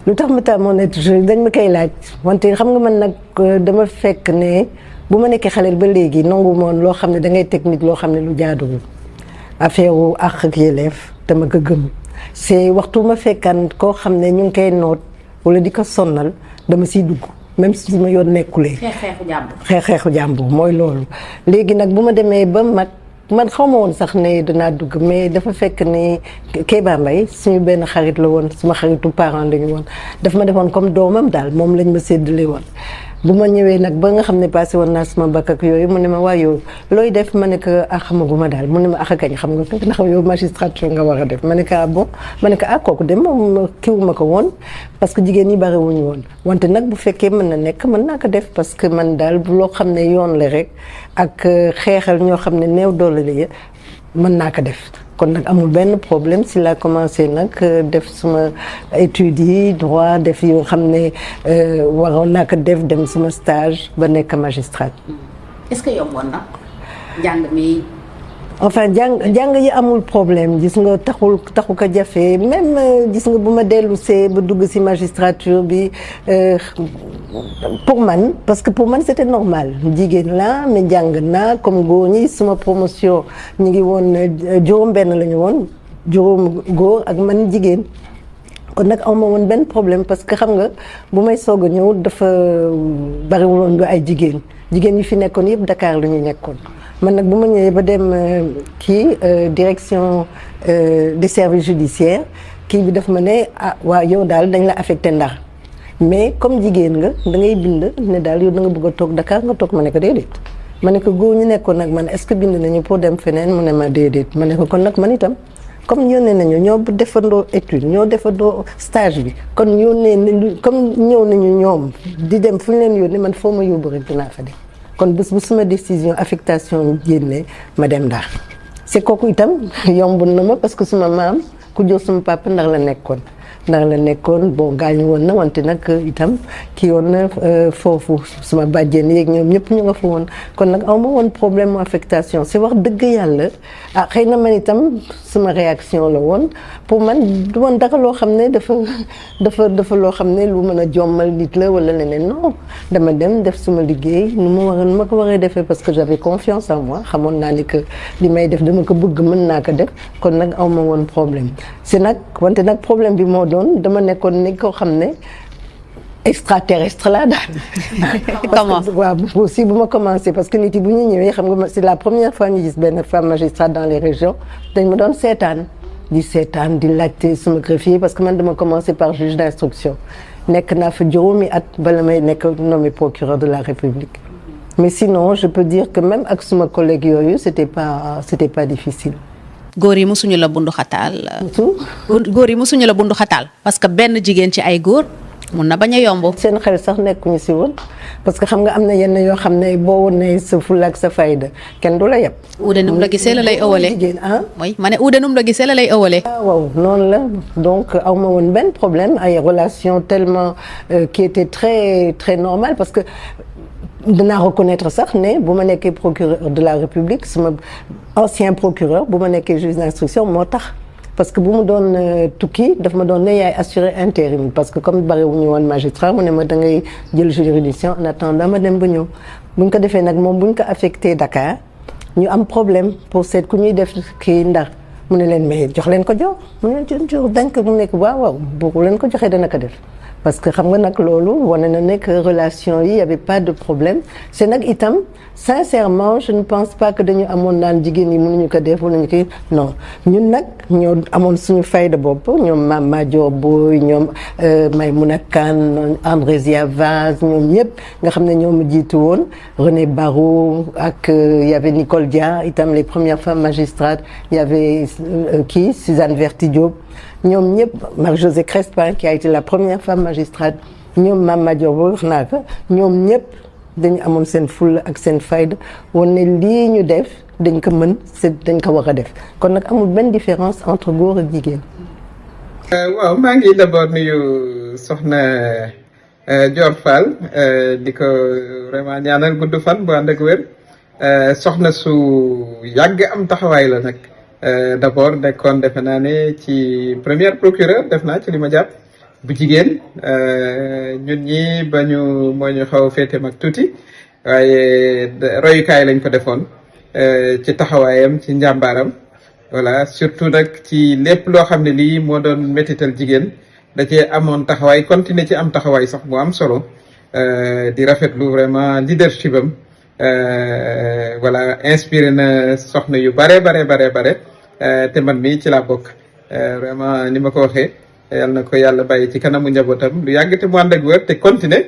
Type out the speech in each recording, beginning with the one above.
lu tax ma tàmmoon être juge dañ ma koy laaj wante xam nga man nag dama fekk ne bu ma nekkee xaleel ba léegi nangu moon loo xam ne da ngay teg nit loo xam ne lu jaaduwul affaire wu àq ak yelleef te ma ko gëm c'est waxtu ma fekkaan koo xam ne ñu ngi koy noot wala di ko sonnal dama siy dugg même si ma yoon nekkulee. xeexeexu jàmbur mooy loolu. léegi nag bu ma demee ba mag man xaw ma woon sax ne danaa dugg mais dafa fekk ne Kéba Mbaye suñu benn xarit la woon suma xaritu parent lañu woon daf ma defoon comme doomam daal moom lañ ma séddale woon. bu ma ñëwee nag ba nga xam ne passé woon naa sama bac ak yooyu mu ne ma waa yow looy def ma ne ko xamaguma daal mu ne ma kañ xam nga ndax yow magistrature nga war a def ma ne ko bon ma ne ko kooku de moom kiwuma ko woon parce que jigéen ñi bariwuñu woon wante nag bu fekkee mën na nekk mën naa ko def parce que man daal loo xam ne yoon la rek ak xeexal ñoo xam ne néew doole la mën naa ko def. kon nag amul benn problème si la commencé nag def suma études yi droit def yoo xam ne waroon naa ko def dem suma stage ba nekk magistrate. est-ce que yomboon na njàng mi. enfin jàng yi amul problème gis nga taxu ko jafe même gis nga bu ma dellu see ba dugg si magistrature bi pour man parce que pour man c'était normal jigéen la mais jàng naa comme góor ñi suma promotion ñu ngi woon juróom benn la ñu woon juróom góor ak man jigéen kon nag awma woon benn problème parce que xam nga bu may soog a ñëw dafa bariwul woon du ay jigéen ñi fi nekkoon yëpp Dakar la ñu nekkoon man nag bu ma ñëwee ba dem direction des services judiciaires kii bi daf ma ne waaw yow daal dañ la affecté Ndar mais comme jigéen nga da ngay bind ne daal yow da nga bëgg a toog Dakar nga toog ma ne ko déedéet ma ne ko góor ñu nekkoon nag man est-ce que bind nañu pour dem feneen mu ne ma déedéet ma ne ko kon nag man itam comme yónnee nañu ñoo defandoo étude ñoo defandoo stage bi kon yónnee comme ñëw nañu ñoom di dem fu ñu leen yónnee man foo ma yóbbu rek dinaa fa dem kon bés bu suma décision affectation génne ma dem Ndar c'est kooku itam yombul na ma parce que suma maam ku jur suma papa Ndar la nekkoon bon gaañu woon na wante nag itam kii woon na foofu suma bàjjen yeeg ñoom ñëpp ñu nga fa woon kon nag aw ma woon problème mu affectation si wax dëgg yàlla xëy na man itam suma réaction la woon pour man du woon dara loo xam ne dafa loo xam ne lu mën a jommal nit la wala leneen non dama dem def suma liggéey nu ma ko waree defee parce que j'avais confiance en moi xamoon naa ni que li may def dama ko bëgg mën naa ko def kon nag aw ma woon problème c'est nag wante nag problème bi moo doon dama nekkoon ni koo xam ne extraterrestre laa daal. comment waaw aussi bu ma commencé parce que nit yi bu ñu ñëwee xam nga c'est la première fois ñu gis benn femme magistrate dans les régions dañ ma doon seetaan di laajte suma greffier parce que man dama commencé par juge d'instruction nekk naa fa juróomi at bala may nekk nommé procureur de la République mais sinon je peux dire que même ak suma collègue yooyu c'était pas difficile. góor yi musuñu la bundu xataal. góor yi musuñu la bundu xataal parce que benn jigéen ci ay góor mun na bañ a yomb. seen xel sax nekkuñu si woon parce que xam nga am na yenn yoo xam ne boo wonee sa fulla ak sa fayda kenn du la yeb. uude num la gisee la lay ëwalee jigéen mooy ma ne uude num la gisee la lay ëwalee. waaw noonu la donc aw ma woon benn problème ay relations tellement qui étaient très très normales parce que. dinaa reconnaître sax ne bu ma nekkee procureur de la République sama ancien procureur bu ma nekkee juge d'instruction moo tax parce que bu mu doon tukki daf ma doon ne yaay assurer intérim parce que comme bariwuñu woon magistrat mu ne ma da ngay jël juridiction en attendant ma dem ba ñëw buñ ko defee nag moom buñ ko affecté Dakar ñu am problème pour seet ku ñuy def kii Ndar mu ne leen mais jox leen ko jox mu ne leen jox dañ ko mu nekk waaw bu leen ko joxee dana ko def parce que xam nga nag loolu wane na nekk relation yi y avait pas de problème c'est nag itam sincèrement je ne pense pas que dañu amoon naan jigéen ñi mënuñu ko def wala ñu koy non ñun nag ñoo amoon suñu fayda bopp ñoom Mame Madior Boye ñoom Maïmouna Kane Andrésia Vaz ñoom ñëpp nga xam ne ñoom jiitu woon René Barrou ak y avait Nicole Dia itam les premières femmes magistrates y avait Suzanne Verti Diop ñoom ñëpp Marie-Josée Crespin qui a été la première femme magistrate ñoom Mame Madior Boye wax naa ko ñoom ñëpp dañu amoon seen fulla ak seen fayda woon ne lii ñu def dañ ko mën dañ ko war a def kon nag amul benn différence entre góor ak jigéen. waaw maa ngi d'abord nuyu soxna Dior Fall di ko vraiment ñaanal gudd fan bu ànd ak wér soxna su yàgg am taxawaay la nag d'abord nekkoon defe naa ne ci première procureur def naa ci li ma jàpp bu jigéen ñun ñi moo ñu xaw a féete mag tuuti waaye royukaay lañ ko defoon ci taxawaayam ci njàmbaaram voilà surtout nag ci lépp loo xam ne lii moo doon métital jigéen da cee amoon taxawaay continuer ci am taxawaay sax bu am solo di rafetlu vraiment leadership am voilà inspiré na soxna yu bare te man mii ci laa bokk vraiment ni ma ko waxee yal na ko yàlla bàyyi ci kanamu njabootam lu yàgg te mu ànd ak wér te continuer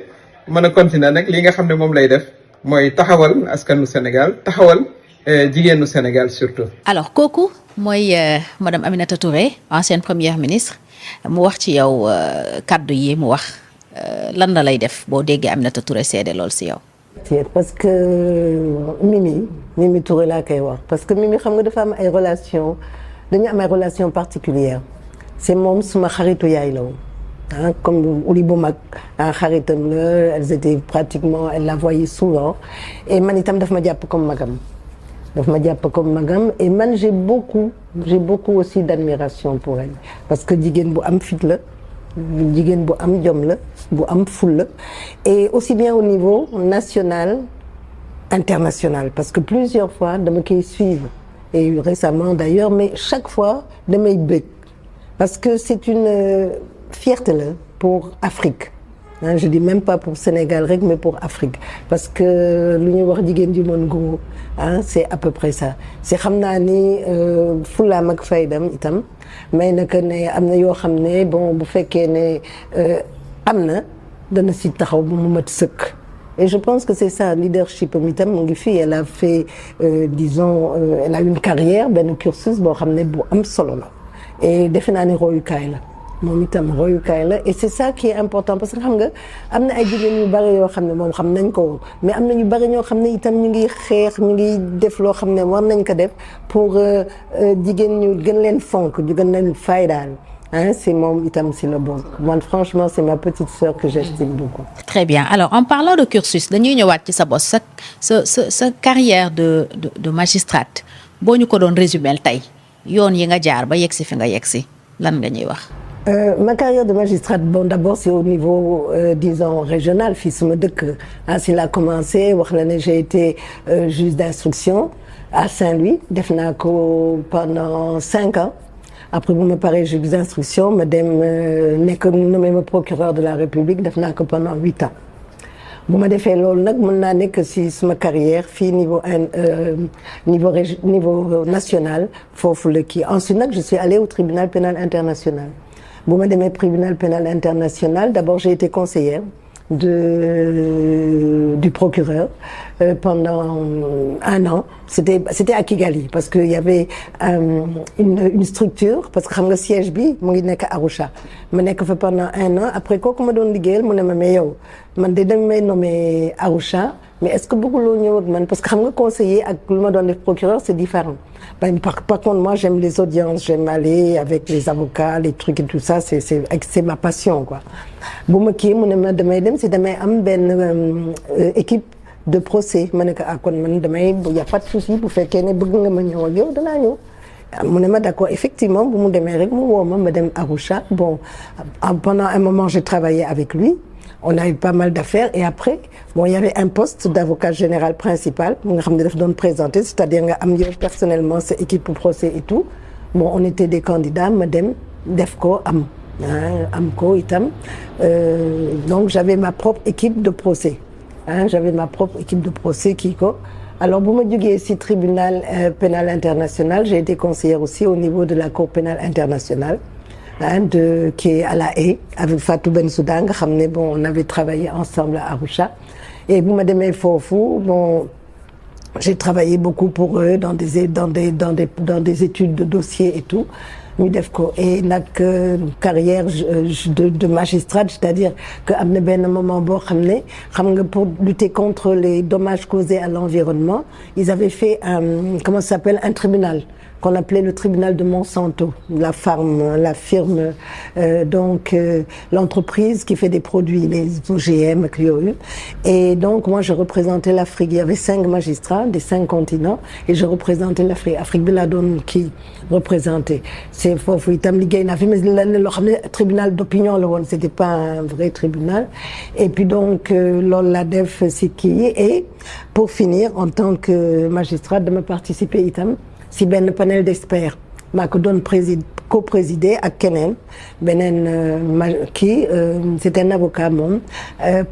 mën a continuer nag li nga xam ne moom lay def mooy taxawal askanu Sénégal taxawal jigéenu Sénégal surtout. alors kooku mooy madame Aminata Touré ancienne première ministre mu wax ci yow kaddu yi mu wax lan la lay def boo déggee Aminata Touré seede lool si yow. parce que Mimi Touré laa koy wax parce que Mimi xam nga dafa am ay relation dañu am ay relation particulière c'est moom suma xaritu yaay la woon comme uli bu mag xaritam la elles étaient pratiquement elle la voyait souvent et man itam daf ma jàpp comme magam et man j'ai beaucoup aussi d'admiration pour elle parce que jigéen bu am fit la jigéen bu am jom la bu am ful la et aussi bien au niveau national international parce que plusieurs fois dama koy suivre et récemment d'ailleurs mais chaque fois damay bëgg parce que c'est une fierté là pour Afrique je dis même pas pour Sénégal rek mais pour Afrique parce que lu ñuy wax jigéen ji mën góor c'est à peu près ça c'est xam naa ni fulaam ak faydam itam mais naka ne am na yoo xam ne bon bu fekkee ne am na dana si taxaw bu mu mat sëkk et je pense que c'est ça leadership am itam mu ngi fii elle a fait disons elle a une carrière benn cursus boo xam ne bu am solo la et defe naa ne royukaay la moom itam royukaay la et c'est ça qui est important parce que xam nga am na ay jigéen yu bari yoo xam ne moom xam nañ ko mais am na ñu bari ñoo xam ne itam ñu ngi xeex ñu ngi def loo xam ne war nañ ko def pour jigéen ñu gën leen fonk ñu gën leen faydaal c'est moom itam si la bokk man franchement c'est ma petite sœur que j'estime beaucoup. Très bien alors en parlant de cursus dañuy ñëwaat ci sa bos sa carrière de magistrate boo ñu ko doon résumer tey yoon yi nga jaar ba yegsi fi nga yegsi lan nga ñuy wax. Ma carrière de magistrate bon d'abord c'est au niveau disons régional fii sama dëkk si laa commencé wax la ne j'ai été juge d'instruction à Saint-Louis def naa ko pendant 5 ans après bu ma paree juge d'instruction ma dem nekk nommé ma procureur de la République def naa ko pendant 8 ans bu ma defee loolu nag mën naa nekk si sama carrière fii niveau national foofu la kii ensuite nag je suis allée au tribunal pénal international bu ma demee tribunal pénal international d'abord j'ai été conseillère du procureur pendant 1 an c'était à Kigali parce que il y avait une structure parce que xam nga siège bi mu ngi nekk Arusha ma nekk fa pendant 1 an après kooku ma doon liggéeyal mu ne ma mais yow man de dañ may nommer Arusha mais est-ce que bëgguloo ñëw ak man parce que xam nga conseiller ak lu ma doon def procureur c'est différent par contre moi j'aime les audiences j'aime aller avec les avocats les trucs et tout ça c'est ma passion quoi bu ma kii mu ne ma damay dem si damay am benn équipe de procès ma ne ko kon man damay y a pas de souci bu fekkee ne bëgg nga ma ñëw ak yow danaa ñëw mu ne ma d'accord effectivement bu mu demee rek mu woo ma dem Arusha bon pendant un moment j'ai travaillé avec lui on a eu pas mal d'affaires et après bon il y avait un poste d'avocat général principal mu nga xam ne daf doon présenter c'est-à-dire nga am yow personnellement sa équipe pour procès et tout bon on était des candidats ma dem def ko am ko itam donc j'avais ma propre équipe de procès kii ko alors bu ma jógee ci tribunal pénal international j'ai été conseillère aussi au niveau de la cour pénale internationale qui est à La Haye avec Fatou Bensouda nga xam ne bon on avait travaillé ensemble à Arusha et bu ma demee foofu bon j'ai travaillé beaucoup pour eux dans des études de dossiers et tout ñu def ko et nag carrière de magistrate c'est-à-dire que am na benn moment boo xam ne xam nga pour lutter contre les dommages causés à l'environnement ils avaient fait comment ça s'appelle un tribunal qu'on appelait le tribunal de Monsanto, la firme, l'entreprise qui fait des produits, les OGM qu'il y a eu. Et donc, moi, je représentais l'Afrique. Il y avait 5 magistrats des 5 continents et je représentais l'Afrique. Afrique bi laa doon kii représenté. C'est foofu itam liggéey naa fi mais lenn loo xam ne tribunal d'opinion la woon, c'était pas un vrai tribunal. Et puis donc, loolu laa def si kii et pour finir, en tant que magistrat, dama participer itam si benn panel d'experts maa ko doon co-présider ak keneen beneen kii c'est un avocat moom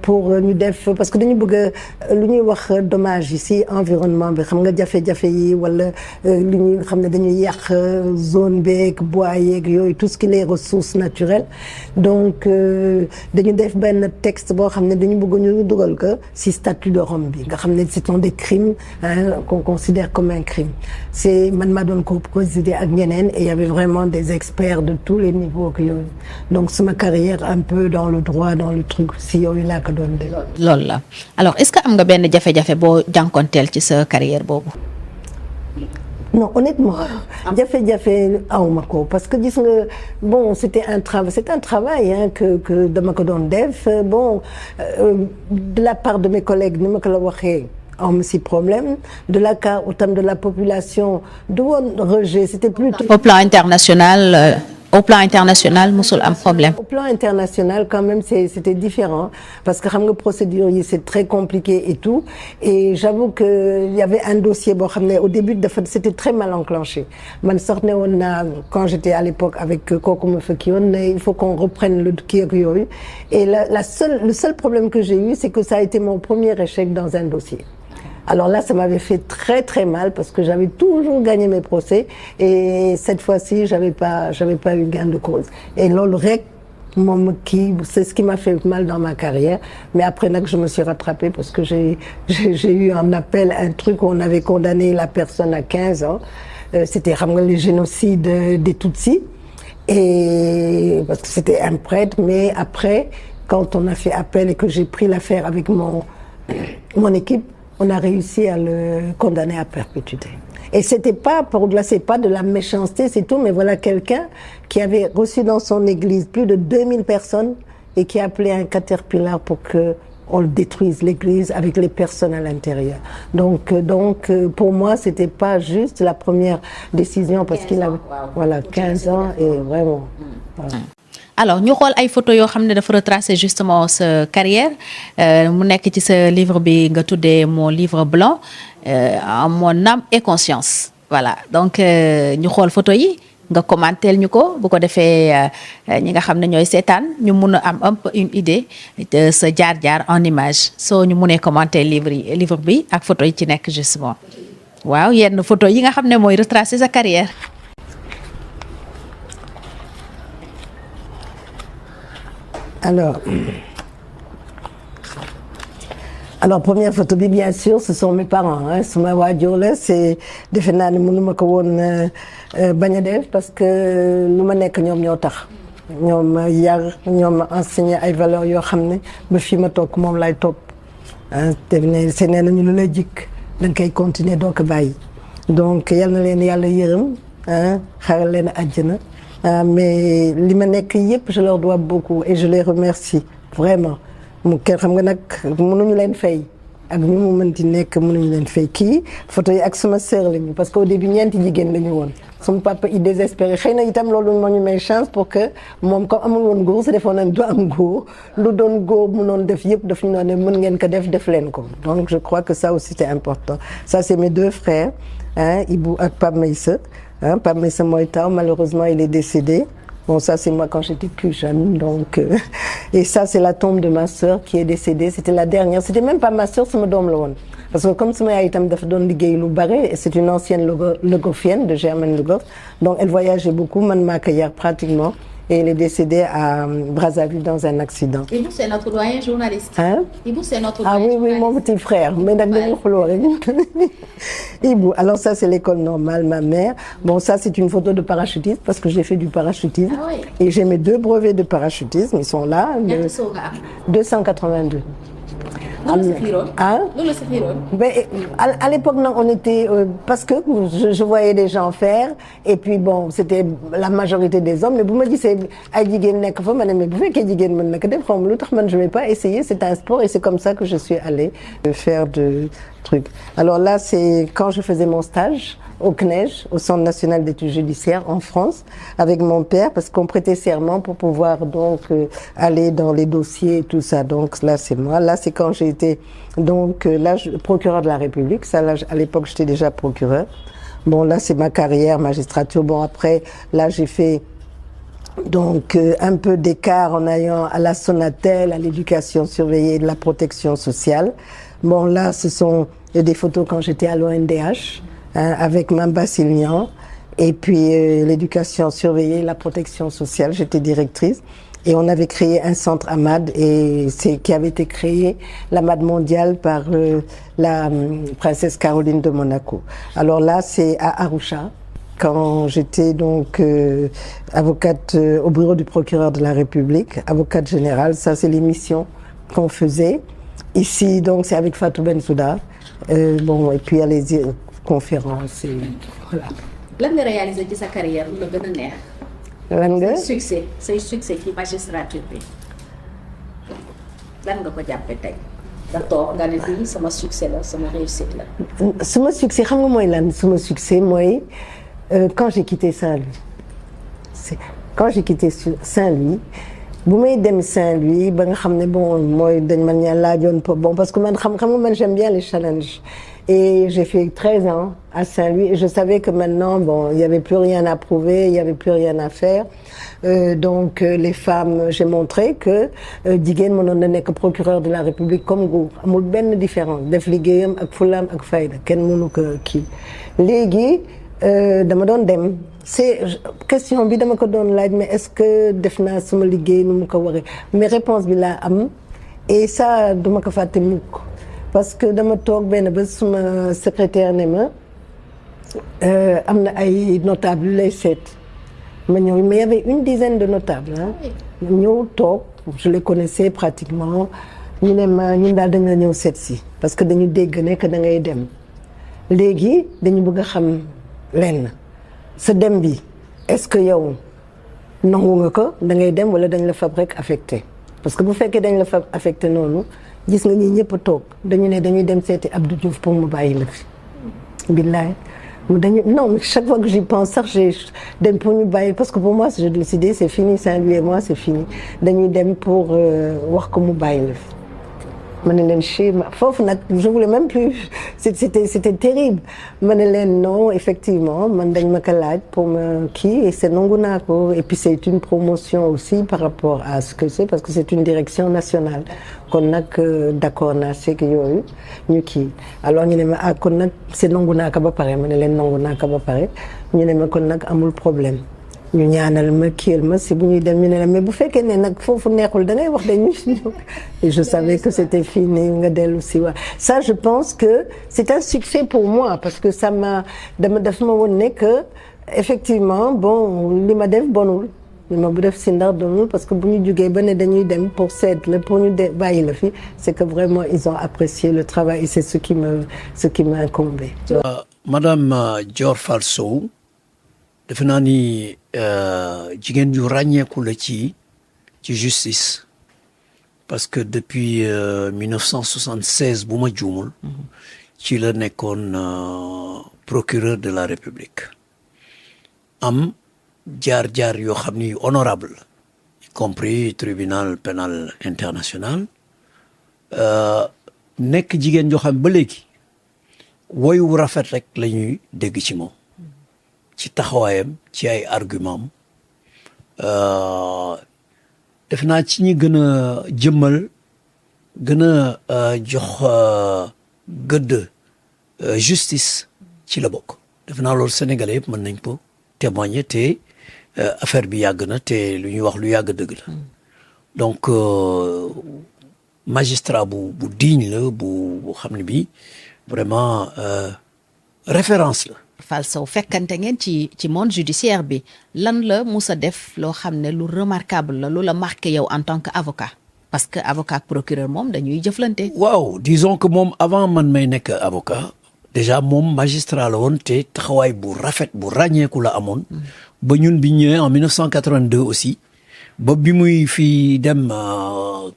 pour ñu def parce que dañu bëgg lu ñuy wax dommage ici environnement bi xam nga jafe-jafe yi wala lu ñuy xam ne dañuy yàq zone beeg bois yeeg yooyu tout ce qui est ressources naturelles donc dañu def benn texte boo xam ne dañu bëgg ñu dugal ko si statut de Rome bi nga xam ne ce sont des crimes qu'on considère comme un crime c'est man maa doon co-présider ak ñeneen et il y avait vraiment des experts de tous les niveaux que yooyu donc sama carrière un peu dans le droit dans le truc si yooyu laa ko doon def. loolu la alors est-ce que am nga benn jafe-jafe boo jànkonteel ci sa carrière boobu. non honnêtement jafe-jafe awma ko parce que gis nga bon c'est un travail que dama ko doon def bon de la part de mes collègues ni ma ko la waxee. am si problème de la part autant de la population du woon rejet c'était plutôt au plan international musul am problème. Au plan international quand même c'était différent parce que xam nga procédure yi c'est très compliqué et tout et j'avoue que il y avait un dossier boo xam ne au début dafa c'était très mal enclenché man sax ne woon naa quand j'étais à l'époque avec kooku ma fekki woon il faut qu'on reprenne le kii ak yooyu et le seul problème que j'ai eu c'est que ça a été mon premier échec dans un dossier. Alors là, ça m'avait fait très très mal parce que j'avais toujours gagné mes procès et cette fois-ci, j'avais pas eu gain de cause. Et loolu rek moom kii c'est ce qui m'a fait mal dans ma carrière. Mais après nag je me suis rattrapée parce que j'ai eu un appel, un truc où on avait condamné la personne à 15 ans. C'était xam nga les génocides des Tutsis et parce que c'était un prêtre. Mais après, quand on a fait appel et que j'ai pris l'affaire avec mon équipe. On a réussi à le condamner à perpétuité. Et c'est pas de la méchanceté, c'est tout, mais voilà quelqu'un qui avait reçu dans son église plus de 2000 personnes et qui a appelé un caterpillar pour que on détruise l'église avec les personnes à l'intérieur. Donc pour moi, c'était pas juste la première décision parce qu'il avait voilà 15 ans et vraiment. Voilà. Alors ñu xool ay photos yoo xam ne dafa retracer justement sa carrière mu nekk ci sa livre bi nga tuddee mon livre blanc mon âme et conscience voilà donc ñu xool photo yi nga commenter ñu ko bu ko defee ñi nga xam ne ñooy seetaan ñu mun a am un peu une idée de sa jaar-jaar en image soo ñu munee commenter livre bi ak photo yi ci nekk justement waaw yenn photo yi nga xam ne mooy retracer sa carrière. Alors première photo bi bien sûr ce sont mes parents suma waajur la c'est defe naa ne mënuma ko woon bañ a def parce que lu ma nekk ñoom ñoo tax ñoom yar ñoom enseigner ay valeurs yoo xam ne ba fii ma toog moom lay topp te ne se nee nañu lu lay jikk da nga koy continuer doo ko bàyyi donc yal na leen yàlla yërëm xaral leen àjjana mais li ma nekk yëpp je leur dois beaucoup et je les remercie vraiment mu kenn xam nga nag mënuñu leen fay ak ñu mu mënti nekk mënuñu leen fay kii photo yi ak sama sœur lañu parce que au début ñeenti jigéen lañu woon sama papa il désespéré xëy na itam loolu moo ñu may chance pour que moom comme amul woon góor sa defoon nañ du am góor lu doon góor mënoon def yëpp daf ñu doon ne mën ngeen ko def leen ko donc je crois que ça aussi c'est important ça c'est mes 2 frères Ibou ak Pape Meïssa Pape Meïssa mooy taw malheureusement il est décédé. Bon, ça, c'est moi quand j'étais plus jeune, donc... et ça, c'est la tombe de ma sœur qui est décédée. C'était la dernière. C'était même pas ma sœur, c'est ma doom la woon. Parce que comme sama yaay itam dafa doon liggéey lu bare, et c'est une ancienne Logophienne de Germaine Logos, donc elle voyageait beaucoup, man maa ko yar pratiquement. Et il est décédé à Brazzaville dans un accident. Ibou, c'est notre doyen journaliste. Ibou, c'est notre doyen journaliste. Ah oui, mon petit frère. Mais Ibou, alors ça, c'est l'école normale, ma mère. Bon, ça, c'est une photo de parachutiste parce que j'ai fait du parachutisme. Ah oui. Et j'ai mes 2 brevets de parachutisme, ils sont là. 282. Mais à l'époque non, on était parce que je voyais des gens faire et puis bon c'était la majorité des hommes mais bu ma gisee ay jigéen nekk fa ma ne mais bu fekkee jigéen mën na ko def xaw ma lu tax man je vais pas essayer, c'est un sport et c'est comme ça que je suis allée faire de trucs. Alors là c'est quand je faisais mon stage au CNEJ, au Centre national d'études judiciaires en France, avec mon père, parce qu'on prêtait serment pour pouvoir donc aller dans les dossiers et tout ça. Donc là, c'est moi. Là, c'est quand j'ai été donc procureur de la République. Ça, là, à l'époque, j'étais déjà procureur. Bon, là, c'est ma carrière, magistrature. Bon, après, là, j'ai fait donc un peu d'écart en allant à la Sonatel, à l'éducation surveillée, de la protection sociale. Bon, là, ce sont des photos quand j'étais à l'ONDH. Avec Mamba Silian et puis l'éducation surveillée, la protection sociale, j'étais directrice et on avait créé un centre AMAD et c'est qui avait été créé l'AMAD mondial par la princesse Caroline de Monaco. Alors là c'est à Arusha quand j'étais donc avocate au bureau du procureur de la République, avocate générale, ça c'est les missions qu'on faisait. Ici donc c'est avec Fatou Bensouda bon et puis il y a les conférence et voilà. lan nga réaliser ci sa carrière lu la gën a neex. lan nga say succès ci magistrature bi lan nga ko jàppee tey nga toog nga ne bii sama succès la sama réussite la. sama succès xam nga mooy lan sama succès mooy quand j'ai quitté Saint-Louis quand j'ai quitté Saint-Louis bu may dem Saint-Louis ba nga xam ne bon mooy dañ ma ñaan laajoon bon parce que man xam nga man j'aime bien les challenges. Et j'ai fait 13 ans à Saint-Louis et je savais que maintenant, bon, il n'y avait plus rien à prouver, il n'y avait plus rien à faire. Donc, les femmes, j'ai montré que jigéen mënoon na nekk procureur de la République comme góor amul benn différence def liggéeyam ak fulaam ak fayda kenn mënu ko kii. Léegi dama doon dem c'est question bi dama ko doon laaj mais est-ce que def naa sama liggéey nu mu ko waree mais réponse bi laa am et ça duma ko fàtte mukk. Parce que dama toog benn ba suma secrétaire ne ma am na ay notables lay seet ma ñëw mais il y avait une dizaine de notables ñëw toog je les connaissais pratiquement ñu ne ma ñun daal dañ la ñëw seet si parce que dañu dégg ne que da ngay dem léegi dañu bëgg a xam lenn sa dem bi est-ce que yow nangu nga ko da ngay dem wala dañ la fab rek affecté parce que bu fekkee dañ la fab affecté noonu gis nga ñi ñëpp a toog dañu ne dañuy dem seeti Abdou Diouf pour mu bàyyi la fi billaay non mais chaque fois que j'y pense sax j'ai dem pour ñu bàyyi parce que pour moi j'ai décidé c'est fini Saint-Louis et moi c'est fini dañuy dem pour wax ko mu bàyyi la fi ma ne leen chez foofu nag je voulais même plus c'était terrible ma ne leen non effectivement man dañ ma ko laaj pour ma kii et c'est nangu naa ko et puis c'est une promotion aussi par rapport à ce que c'est parce que c'est une direction nationale kon nag d'accord naa c'est que yooyu ñu kii alors ñu ne ma kon nag c'est nangu naa ko ba pare ma ne leen nangu naa ko ba pare ñu ne ma kon nag amul problème ñu ñaanal ma kiyal ma si bu ñuy dem ñu ne la mais bu fekkee ne nag foofu neexul da ngay wax dañu et je savais que c'était fini nga dellu si waa ça je pense que c'est un succès pour moi parce que ça m'a daf ma woon ne que effectivement bon li ma def bonul li ma bu def si ndar donul parce que bu ñu jógee ba ne dañuy dem pour seet la pour ñu bàyyi la fi c'est que vraiment ils ont apprécié le travail et c'est ce qui m'a incombé. Madame Dior Fall Sow defe naa ni jigéen ju ràññeeku la ci justice parce que depuis 1976 bu ma juumul ci la nekkoon procureur de la République am jaar-jaar yoo xam ni honorable y compris tribunal pénal international nekk jigéen joo xam ba léegi woy wu rafet rek la ñuy dégg ci moom ci taxawaayam ci ay argument def naa ci ñi gën a jëmmal gën a jox gëdd justice ci la bokk def naa loolu sénégalais yëpp mën nañ ko témoigner te affaire bi yàgg na te lu ñuy wax lu yàgg dëgg la donc magistrat bu digne la bu xam ne bi vraiment référence la. Fall Sow fekkante ngeen ci monde judiciaire bi lan la musa def loo xam ne lu remarquable la lu la marqué yow en tant que avocat parce que avocat ak procureur moom dañuy jëflante. waaw disons que moom avant man may nekk avocat déjà moom magistrat la woon te taxawaay bu rafet bu ràññeeku la amoon. ba ñun bi ñëwee en 1982 aussi ba bi muy fii dem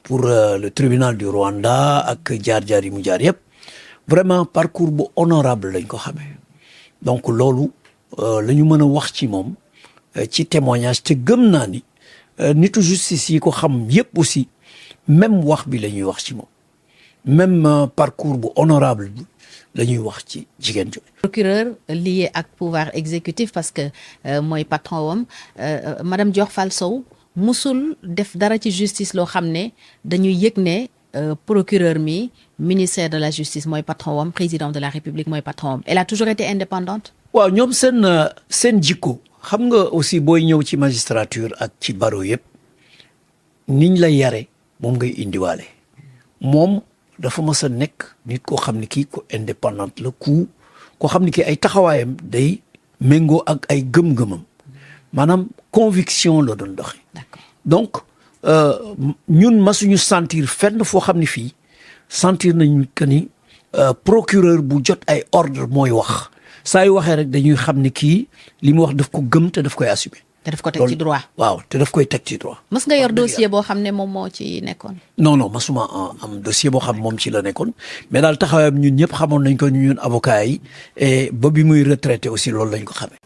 pour le tribunal du Rwanda ak jaar-jaar yi mu jaar yëpp vraiment parcours bu honorable lañ ko xamee donc loolu la ñu mën a wax ci moom ci témoignage te gëm naa ni nitu justice yi ko xam yëpp aussi même wax bi la ñuy wax ci moom même parcours bu honorable bi la ñuy wax ci jigéen jooju. procureur lié ak pouvoir exécutif parce que mooy patron wam madame Dior Fall Sow musul def dara ci justice loo xam ne dañuy yëg ne procureur mi ministère de la justice mooy patron wam président de la république mooy patron wam elle a toujours été indépendante. waaw ñoom seen jikko xam nga aussi booy ñëw ci magistrature ak ci barreau yëpp niñ la yare moom ngay indiwaale moom dafa mës a nekk nit koo xam ne kii ko indépendante la koo xam ne kii ay taxawaayam day méngoo ak ay gëm-gëmam maanaam conviction la doon doxe donc ñun masuñu sentir fenn foo xam ne fii sentir nañu que ni procureur bu jot ay ordre mooy wax saa yu waxee rek dañuy xam ne kii li mu wax daf ko gëm te daf koy assumer. te daf ko teg ci droit. waaw te daf koy teg ci droit. mës nga yor dossier boo xam ne moom moo ci nekkoon. non masuma am dossier boo xam moom ci la nekkoon mais daal taxawaayam ñun ñëpp xamoon nañ ko ñun avocat yi et ba bi muy retraité aussi loolu lañ ko xamee.